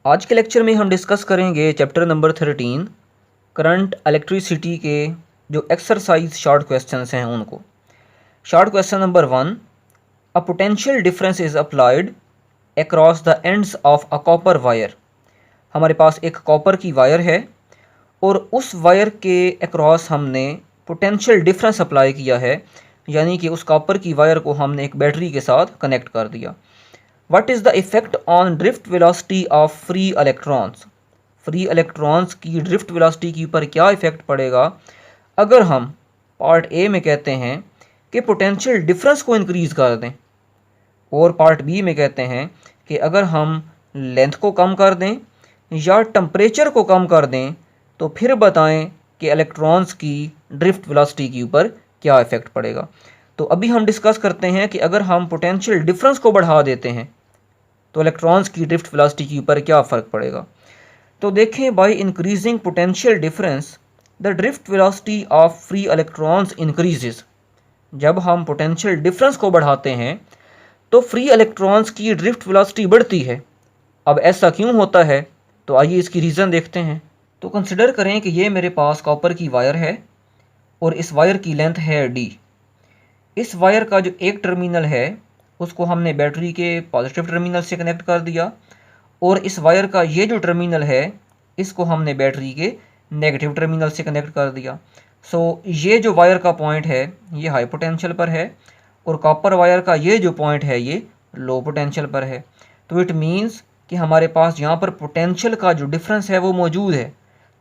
आज के लेक्चर में हम डिस्कस करेंगे चैप्टर नंबर 13 करंट इलेक्ट्रिसिटी के जो एक्सरसाइज शॉर्ट क्वेश्चंस हैं उनको। Short question number 1, a potential difference is applied across the ends of a copper wire. हमारे पास एक कॉपर की वायर है और उस वायर के अक्रॉस हमने पोटेंशियल डिफरेंस अप्लाई किया है, यानी कि उस कॉपर की वायर को हमने एक बैटरी के साथ कनेक्ट कर दिया। What is the effect on drift velocity of free electrons? Free electrons की ड्रिफ्ट वेलोसिटी के ऊपर क्या इफेक्ट पड़ेगा अगर हम पार्ट ए में कहते हैं कि पोटेंशियल डिफरेंस को इंक्रीज कर दें, और पार्ट बी में कहते हैं कि अगर हम लेंथ को कम कर दें या टेम्परेचर को कम कर दें तो फिर बताएं कि इलेक्ट्रॉन्स की ड्रिफ्ट वेलोसिटी के ऊपर क्या इफेक्ट पड़ेगा। तो अभी हम डिस्कस करते हैं कि अगर हम पोटेंशियल डिफरेंस को बढ़ा देते हैं तो इलेक्ट्रॉन्स की ड्रिफ्ट वेलोसिटी के ऊपर क्या फ़र्क पड़ेगा। तो देखें, by increasing potential difference the drift velocity of free electrons increases. जब हम पोटेंशियल डिफरेंस को बढ़ाते हैं तो फ्री इलेक्ट्रॉन्स की ड्रिफ्ट वेलोसिटी बढ़ती है। अब ऐसा क्यों होता है, तो आइए इसकी रीज़न देखते हैं। तो कंसिडर करें कि ये मेरे पास कॉपर की वायर है और इस वायर की लेंथ है d। इस वायर का जो एक टर्मिनल है उसको हमने बैटरी के पॉजिटिव टर्मिनल से कनेक्ट कर दिया और इस वायर का ये जो टर्मिनल है इसको हमने बैटरी के नेगेटिव टर्मिनल से कनेक्ट कर दिया। सो ये जो वायर का पॉइंट है ये हाई पोटेंशियल पर है और कॉपर वायर का ये जो पॉइंट है ये लो पोटेंशियल पर है। तो इट मीन्स कि हमारे पास यहाँ पर पोटेंशियल का जो डिफरेंस है वो मौजूद है।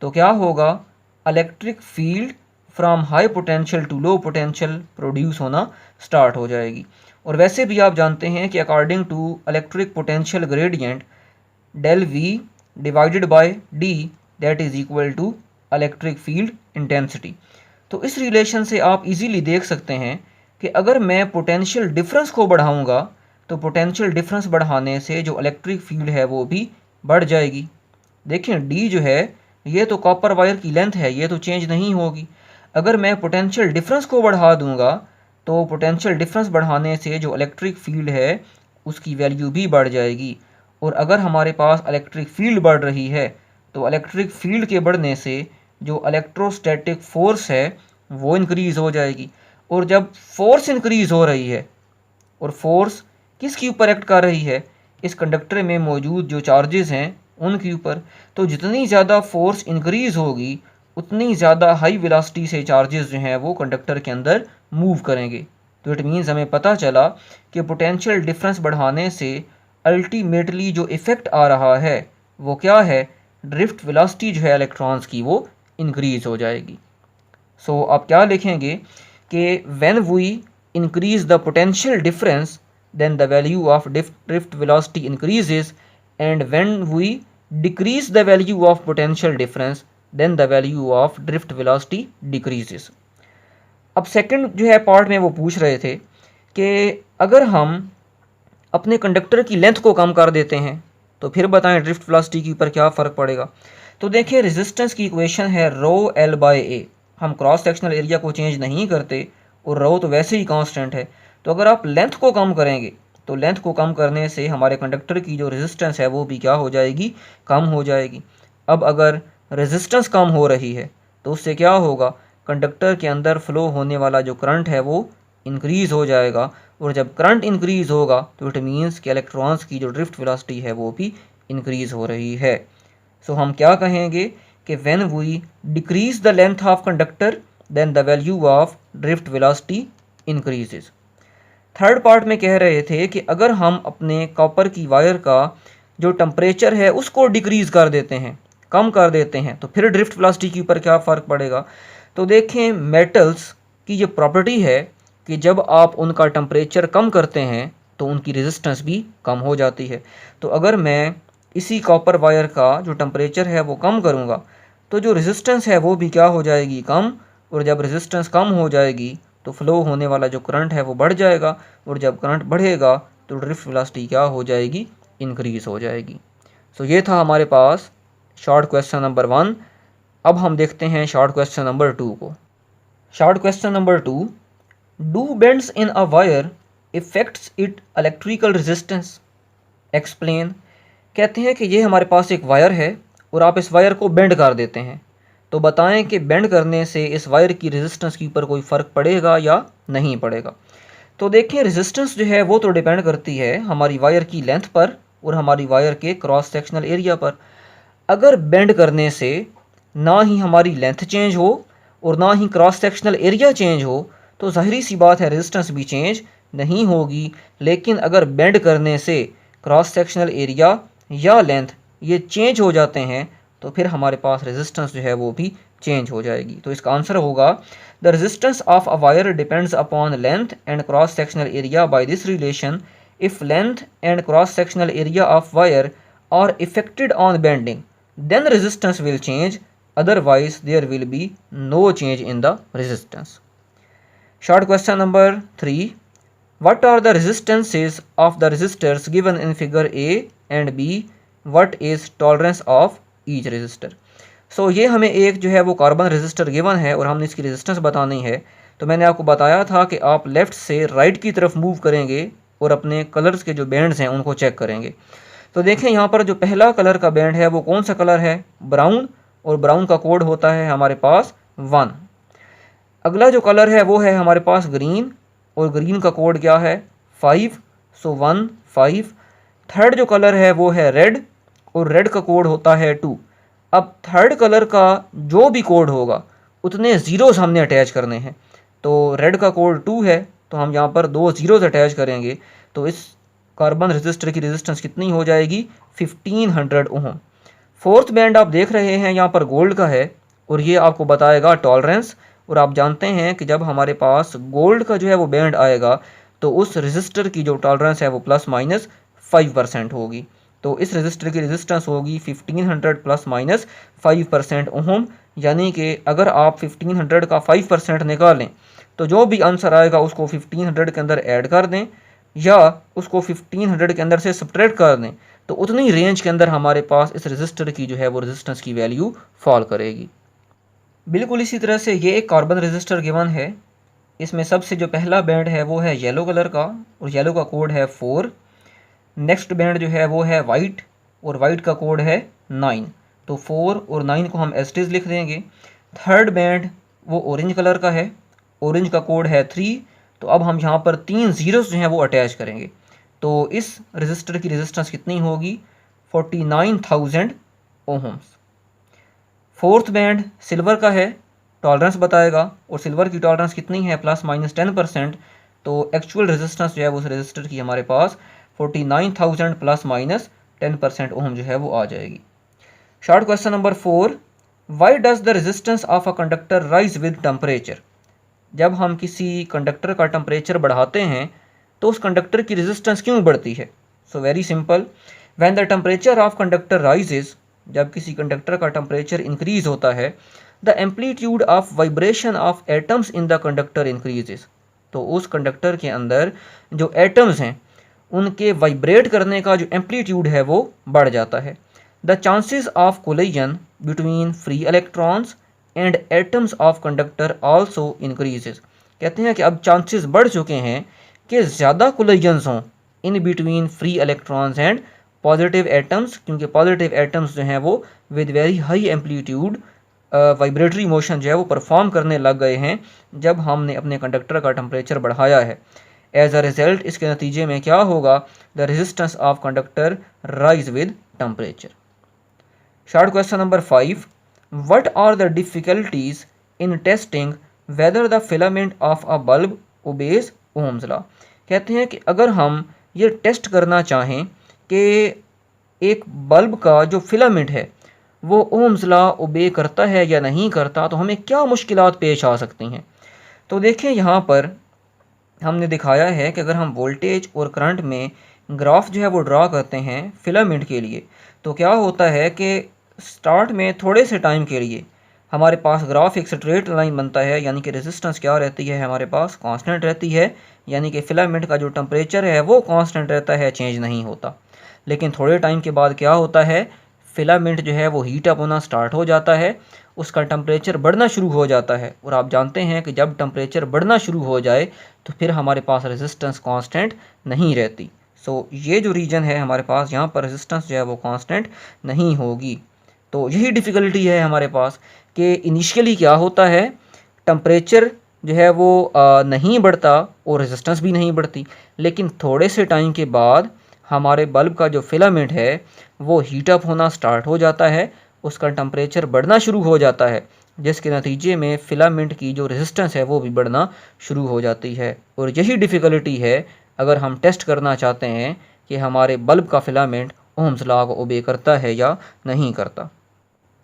तो क्या होगा, electric field from high potential to low potential produce होना स्टार्ट हो जाएगी। और वैसे भी आप जानते हैं कि according to electric potential gradient del V divided by d that is equal to electric field intensity. तो इस रिलेशन से आप इजीली देख सकते हैं कि अगर मैं पोटेंशियल डिफरेंस को बढ़ाऊंगा तो पोटेंशियल डिफरेंस बढ़ाने से जो इलेक्ट्रिक फील्ड है वो भी बढ़ जाएगी। देखें, डी जो है ये तो कॉपर वायर की लेंथ है, ये तो चेंज नहीं होगी। अगर मैं पोटेंशियल डिफरेंस को बढ़ा दूंगा तो पोटेंशियल डिफरेंस बढ़ाने से जो इलेक्ट्रिक फील्ड है उसकी वैल्यू भी बढ़ जाएगी। और अगर हमारे पास इलेक्ट्रिक फील्ड बढ़ रही है तो इलेक्ट्रिक फील्ड के बढ़ने से जो इलेक्ट्रोस्टैटिक फोर्स है वो इंक्रीज़ हो जाएगी। और जब फोर्स इंक्रीज़ हो रही है, और फोर्स किसके ऊपर एक्ट कर रही है, इस कंडक्टर में मौजूद जो चार्जेस हैं उनके ऊपर, तो जितनी ज़्यादा फोर्स इंक्रीज़ होगी उतनी ज़्यादा हाई वेलोसिटी से चार्जेस जो हैं वो कंडक्टर के अंदर मूव करेंगे। तो इट मीन्स हमें पता चला कि पोटेंशियल डिफरेंस बढ़ाने से अल्टीमेटली जो इफ़ेक्ट आ रहा है वो क्या है, ड्रिफ्ट वेलोसिटी जो है इलेक्ट्रॉन्स की वो इंक्रीज़ हो जाएगी। सो आप क्या लिखेंगे कि when we increase the potential difference then the value of drift velocity increases, and when we decrease the value of potential difference then the value of drift velocity decreases। अब second जो है part में वो पूछ रहे थे कि अगर हम अपने कंडक्टर की लेंथ को कम कर देते हैं तो फिर बताएं ड्रिफ्ट वेलोसिटी के ऊपर क्या फ़र्क पड़ेगा। तो देखिए, रेजिस्टेंस की इक्वेशन है रो एल बाय ए। हम क्रॉस सेक्शनल एरिया को चेंज नहीं करते और रो तो वैसे ही कांस्टेंट है। तो अगर आप लेंथ को कम करेंगे तो लेंथ को कम करने से हमारे कंडक्टर की जो रेजिस्टेंस है वो भी क्या हो जाएगी, कम हो जाएगी। अब अगर रेजिस्टेंस कम हो रही है तो उससे क्या होगा, कंडक्टर के अंदर फ्लो होने वाला जो करंट है वो इंक्रीज़ हो जाएगा। और जब करंट इंक्रीज़ होगा तो इट मीन्स कि इलेक्ट्रॉन्स की जो ड्रिफ्ट वेलोसिटी है वो भी इंक्रीज़ हो रही है। सो हम क्या कहेंगे कि when we decrease the length of conductor then the value of drift velocity increases. Third part में कह रहे थे कि अगर हम अपने कॉपर की वायर का जो टेम्परेचर है उसको डिक्रीज़ कर देते हैं, कम कर देते हैं, तो फिर ड्रिफ्ट वेलोसिटी के ऊपर क्या फ़र्क पड़ेगा। तो देखें, मेटल्स की ये प्रॉपर्टी है कि जब आप उनका टेम्परेचर कम करते हैं तो उनकी रेजिस्टेंस भी कम हो जाती है। तो अगर मैं इसी कॉपर वायर का जो टेम्परेचर है वो कम करूँगा तो जो रेजिस्टेंस है वो भी क्या हो जाएगी, कम। और जब रेजिस्टेंस कम हो जाएगी तो फ्लो होने वाला जो करंट है वो बढ़ जाएगा, और जब करंट बढ़ेगा तो ड्रिफ्ट वेलोसिटी क्या हो जाएगी, इंक्रीज़ हो जाएगी। सो ये था हमारे पास शॉर्ट क्वेश्चन नंबर 1। अब हम देखते हैं शॉर्ट क्वेश्चन नंबर 2 को। Short question number 2, do bends in a wire effects it electrical resistance, explain. कहते हैं कि ये हमारे पास एक वायर है और आप इस वायर को बेंड कर देते हैं, तो बताएं कि बेंड करने से इस वायर की रेजिस्टेंस के ऊपर कोई फ़र्क पड़ेगा या नहीं पड़ेगा। तो देखिए रेजिस्टेंस जो है वो तो डिपेंड करती है हमारी वायर की लेंथ पर और हमारी वायर के क्रॉस सेक्शनल एरिया पर। अगर बेंड करने से ना ही हमारी लेंथ चेंज हो और ना ही क्रॉस सेक्शनल एरिया चेंज हो तो ज़ाहिरी सी बात है रेजिस्टेंस भी चेंज नहीं होगी। लेकिन अगर बेंड करने से क्रॉस सेक्शनल एरिया या लेंथ ये चेंज हो जाते हैं तो फिर हमारे पास रेजिस्टेंस जो है वो भी चेंज हो जाएगी। तो इसका आंसर होगा the resistance of a wire depends upon length and cross sectional area by this relation. If length and cross sectional area of wire are affected on bending then resistance will change, otherwise there will be no change in the resistance. Short question number 3. What are the resistances of the resistors given in figure A and B? What is tolerance of each resistor? So ये हमें एक जो है वो carbon resistor given है और हमने इसकी रेजिस्टेंस बतानी है। तो मैंने आपको बताया था कि आप लेफ़्ट से राइट की तरफ मूव करेंगे और अपने कलर्स के जो बैंड्स हैं उनको चेक करेंगे। तो देखें यहाँ पर जो पहला कलर का बैंड है वो कौन सा कलर है, ब्राउन, और ब्राउन का कोड होता है हमारे पास 1। अगला जो कलर है वो है हमारे पास ग्रीन और ग्रीन का कोड क्या है 5, सो 1 5। थर्ड जो कलर है वो है रेड और रेड का कोड होता है 2। अब थर्ड कलर का जो भी कोड होगा उतने ज़ीरोज़ हमने अटैच करने हैं। तो रेड का कोड 2 है तो हम यहाँ पर 2 ज़ीरोज़ अटैच करेंगे तो इस कार्बन रेजिस्टर की रेजिस्टेंस कितनी हो जाएगी 1500 ओम। फोर्थ बैंड आप देख रहे हैं यहाँ पर गोल्ड का है और ये आपको बताएगा टॉलरेंस। और आप जानते हैं कि जब हमारे पास गोल्ड का जो है वो बैंड आएगा तो उस रेजिस्टर की जो टॉलरेंस है वो ±5% होगी। तो इस रेजिस्टर की रेजिस्टेंस होगी 1500 ±5% ओम। यानी कि अगर आप 1500 का 5% निकालें तो जो भी आंसर आएगा उसको 1500 के अंदर ऐड कर दें या उसको 1500 के अंदर से सब्ट्रैक्ट कर दें तो उतनी रेंज के अंदर हमारे पास इस रेजिस्टर की जो है वो रेजिस्टेंस की वैल्यू फॉल करेगी। बिल्कुल इसी तरह से ये एक कार्बन रेजिस्टर गिवन है। इसमें सबसे जो पहला बैंड है वो है येलो कलर का और येलो का कोड है 4। नेक्स्ट बैंड जो है वो है वाइट और वाइट का कोड है 9। तो 4 और 9 को हम एज इट इज़ लिख देंगे। थर्ड बैंड वो ऑरेंज कलर का है, ऑरेंज का कोड है 3। तो अब हम यहाँ पर 3 ज़ीरोज़ जो हैं वो अटैच करेंगे तो इस रेजिस्टर की रेजिस्टेंस कितनी होगी 49,000 ओम्स। फोर्थ बैंड सिल्वर का है, टॉलरेंस बताएगा और सिल्वर की टॉलरेंस कितनी है ±10%। तो एक्चुअल रेजिस्टेंस जो है उस रेजिस्टर की हमारे पास 49,000 ±10% ओम जो है वो आ जाएगी। Short question number 4. Why does the resistance of a conductor rise with temperature? जब हम किसी कंडक्टर का टेम्परेचर बढ़ाते हैं तो उस कंडक्टर की रेजिस्टेंस क्यों बढ़ती है? So very simple, when the temperature of conductor rises, जब किसी कंडक्टर का टेम्परेचर इंक्रीज होता है, the amplitude of vibration of atoms in the conductor increases. तो उस कंडक्टर के अंदर जो एटम्स हैं उनके वाइब्रेट करने का जो एम्पलीट्यूड है वो बढ़ जाता है। The chances of collision between free electrons and atoms of conductor also increases. कहते हैं कि अब चांसेस बढ़ चुके हैं कि ज़्यादा कोलिजन्स हों in between free electrons and positive atoms, क्योंकि पॉजिटिव एटम्स जो हैं वो with very high amplitude vibratory motion जो है वो परफॉर्म करने लग गए हैं जब हमने अपने कंडक्टर का टेम्परेचर बढ़ाया है। एज अ रिजल्ट इसके नतीजे में क्या होगा, the resistance of conductor rise with temperature. Short question number 5. What are the difficulties in testing whether the filament of a bulb obeys Ohm's law? कहते हैं कि अगर हम ये टेस्ट करना चाहें कि एक बल्ब का जो फिलामेंट है वो ओम्स लॉ ओबे करता है या नहीं करता तो हमें क्या मुश्किलात पेश आ सकती हैं। तो देखें यहाँ पर हमने दिखाया है कि अगर हम वोल्टेज और करंट में ग्राफ जो है वो ड्रा करते हैं फिलामेंट के लिए तो क्या होता है कि स्टार्ट में थोड़े से टाइम के लिए हमारे पास ग्राफ एक स्ट्रेट लाइन बनता है, यानी कि रेजिस्टेंस क्या रहती है हमारे पास कांस्टेंट रहती है, यानी कि फिलामेंट का जो टेम्परेचर है वो कांस्टेंट रहता है, चेंज नहीं होता। लेकिन थोड़े टाइम के बाद क्या होता है, फिलामेंट जो है वो हीट अप होना स्टार्ट हो जाता है, उसका टेम्परेचर बढ़ना शुरू हो जाता है। और आप जानते हैं कि जब टेम्परेचर बढ़ना शुरू हो जाए तो फिर हमारे पास रेजिस्टेंस कांस्टेंट नहीं रहती। सो ये जो रीजन है हमारे पास, यहाँ पर रेजिस्टेंस जो है वो कांस्टेंट नहीं होगी। तो यही डिफ़िकल्टी है हमारे पास कि इनिशियली क्या होता है, टेम्परेचर जो है वो नहीं बढ़ता और रेजिस्टेंस भी नहीं बढ़ती, लेकिन थोड़े से टाइम के बाद हमारे बल्ब का जो फिलामेंट है वो हीट अप होना स्टार्ट हो जाता है, उसका टेम्परेचर बढ़ना शुरू हो जाता है, जिसके नतीजे में फिलामेंट की जो रेजिस्टेंस है वो भी बढ़ना शुरू हो जाती है। और यही डिफ़िकल्टी है अगर हम टेस्ट करना चाहते हैं कि हमारे बल्ब का फिलामेंट ओम्स लॉ को ओबे करता है या नहीं करता।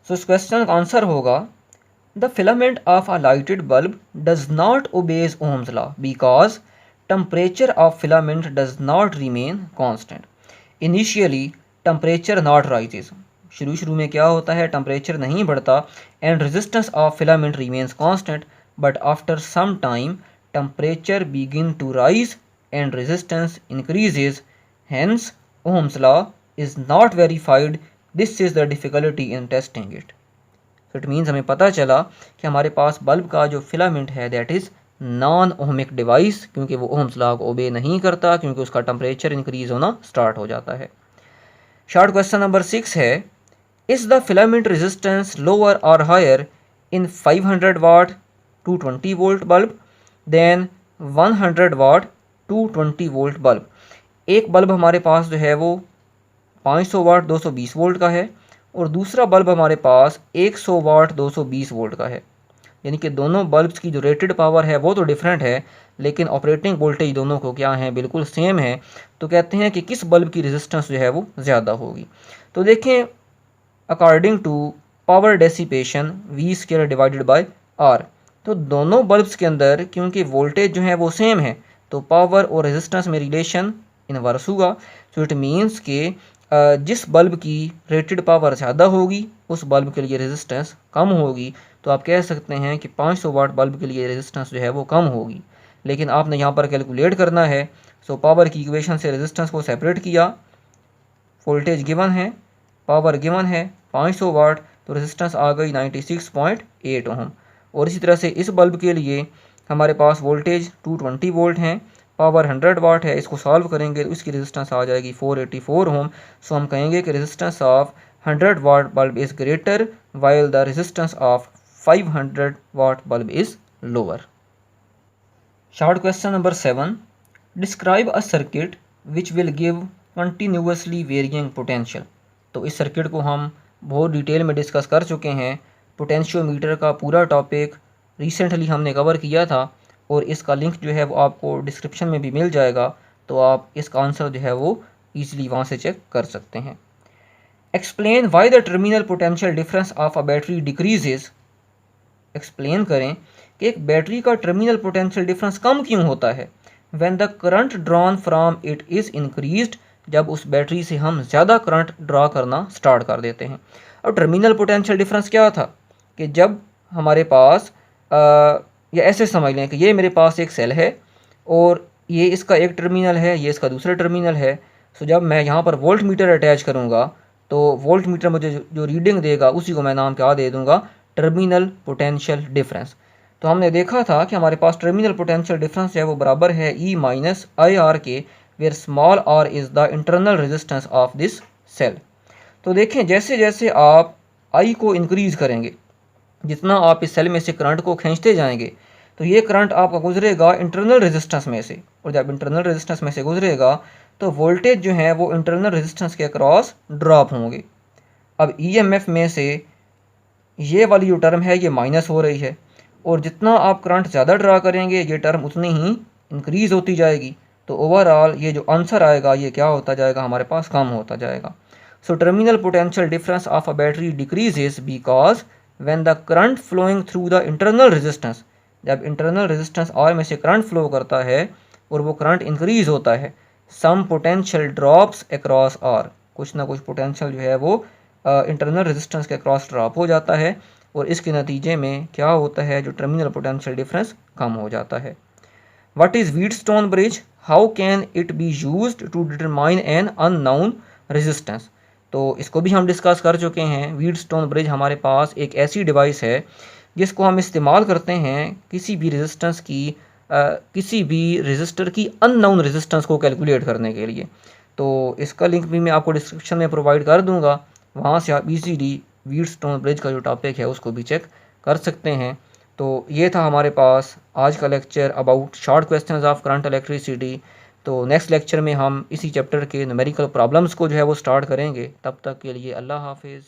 सो इस क्वेश्चन का आंसर होगा the filament of a lighted bulb does not obeys Ohm's law because temperature of filament does not remain constant. Initially temperature not rises, शुरू में क्या होता है, टेम्परेचर नहीं बढ़ता, and resistance of filament remains constant, but after some time temperature begin to rise and resistance increases, hence Ohm's law is not verified. This is the difficulty in testing it. So it means हमें पता चला कि हमारे पास bulb का जो filament है that is non ohmic device, क्योंकि वो ओम्स लॉ को ओबे नहीं करता, क्योंकि उसका टेम्परेचर इंक्रीज होना स्टार्ट हो जाता है। शॉर्ट क्वेश्चन नंबर 6 है, is the filament resistance lower or higher in 500 watt 220 volt bulb then 100 watt 220 volt bulb. एक बल्ब हमारे पास जो है वो 500 वाट 220 वोल्ट का है और दूसरा बल्ब हमारे पास 100 वाट 220 वोल्ट का है, यानी कि दोनों बल्ब्स की जो रेटेड पावर है वो तो डिफरेंट है, लेकिन ऑपरेटिंग वोल्टेज दोनों को क्या है, बिल्कुल सेम है। तो कहते हैं कि किस बल्ब की रेजिस्टेंस जो है वो ज़्यादा होगी। तो देखें, according to power dissipation V² divided by R, तो दोनों बल्ब्स के अंदर क्योंकि वोल्टेज जो है वो सेम है तो पावर और रेजिस्टेंस में रिलेशन इनवर्स होगा। सो इट मीन्स के जिस बल्ब की रेटेड पावर ज़्यादा होगी उस बल्ब के लिए रेजिस्टेंस कम होगी। तो आप कह सकते हैं कि 500 वाट बल्ब के लिए रेजिस्टेंस जो है वो कम होगी, लेकिन आपने यहाँ पर कैलकुलेट करना है। सो पावर की इक्वेशन से रेजिस्टेंस को सेपरेट किया, वोल्टेज गिवन है, पावर गिवन है 500 वाट, तो रेजिस्टेंस आ गई 96.8 ओम। और इसी तरह से इस बल्ब के लिए हमारे पास वोल्टेज 220 वोल्ट हैं, पावर 100 वाट है, इसको सॉल्व करेंगे तो इसकी रेजिस्टेंस आ जाएगी 484 ओम। सो हम कहेंगे कि resistance of 100 watt bulb is greater while the resistance of 500 watt bulb is lower. Short question number 7, describe a circuit which will give continuously varying potential. तो इस सर्किट को हम बहुत डिटेल में डिस्कस कर चुके हैं। पोटेंशियोमीटर का पूरा टॉपिक रिसेंटली हमने कवर किया था और इसका लिंक जो है वो आपको डिस्क्रिप्शन में भी मिल जाएगा, तो आप इसका आंसर जो है वो ईजिली वहाँ से चेक कर सकते हैं। Explain why the terminal potential difference of a battery decreases. Explain करें कि एक बैटरी का टर्मिनल पोटेंशियल डिफरेंस कम क्यों होता है। When the current drawn from it is increased, जब उस बैटरी से हम ज़्यादा करंट ड्रा करना स्टार्ट कर देते हैं। और टर्मिनल पोटेंशियल डिफरेंस क्या था कि जब हमारे पास या ऐसे समझ लें कि ये मेरे पास एक सेल है और ये इसका एक टर्मिनल है, ये इसका दूसरा टर्मिनल है। सो जब मैं यहाँ पर वोल्ट मीटर अटैच करूँगा तो वोल्ट मीटर मुझे जो रीडिंग देगा उसी को मैं नाम क्या दे दूँगा, टर्मिनल पोटेंशियल डिफरेंस। तो हमने देखा था कि हमारे पास टर्मिनल पोटेंशियल डिफरेंस है वो बराबर है E माइनस IR के, where small r is the internal resistance of this cell. तो देखें, जैसे जैसे आप I को इंक्रीज़ करेंगे, जितना आप इस सेल में से करंट को खींचते जाएंगे, तो ये करंट आपका गुजरेगा इंटरनल रेजिस्टेंस में से, और जब इंटरनल रेजिस्टेंस में से गुजरेगा तो वोल्टेज जो है वो इंटरनल रेजिस्टेंस के अक्रॉस ड्रॉप होंगे। अब EMF में से ये वाली जो टर्म है ये माइनस हो रही है, और जितना आप करंट ज़्यादा ड्रा करेंगे ये टर्म उतनी ही इंक्रीज़ होती जाएगी। तो ओवरऑल ये जो आंसर आएगा ये क्या होता जाएगा, हमारे पास कम होता जाएगा। So terminal potential difference of a battery decreases because when the current flowing through the internal resistance, जब इंटरनल रेजिस्टेंस R में से करंट फ्लो करता है और वो करंट इंक्रीज़ होता है, सम पोटेंशियल ड्रॉप्स अक्रॉस R, कुछ ना कुछ पोटेंशियल जो है वो इंटरनल रेजिस्टेंस के अक्रॉस ड्रॉप हो जाता है, और इसके नतीजे में क्या होता है, जो टर्मिनल पोटेंशियल डिफरेंस कम हो जाता है। What is Wheatstone bridge, how can it be used to determine an unknown resistance. तो इसको भी हम डिस्कस कर चुके हैं। व्हीटस्टोन ब्रिज हमारे पास एक ऐसी डिवाइस है जिसको हम इस्तेमाल करते हैं किसी भी रेजिस्टेंस की किसी भी रजिस्टर की अननोन रेजिस्टेंस को कैलकुलेट करने के लिए। तो इसका लिंक भी मैं आपको डिस्क्रिप्शन में प्रोवाइड कर दूंगा, वहाँ से आप इजीली व्हीटस्टोन ब्रिज का जो टॉपिक है उसको भी चेक कर सकते हैं। तो ये था हमारे पास आज का lecture about short questions of current electricity. तो नेक्स्ट लेक्चर में हम इसी चैप्टर के न्यूमेरिकल प्रॉब्लम्स को जो है वो स्टार्ट करेंगे। तब तक के लिए अल्लाह हाफिज़।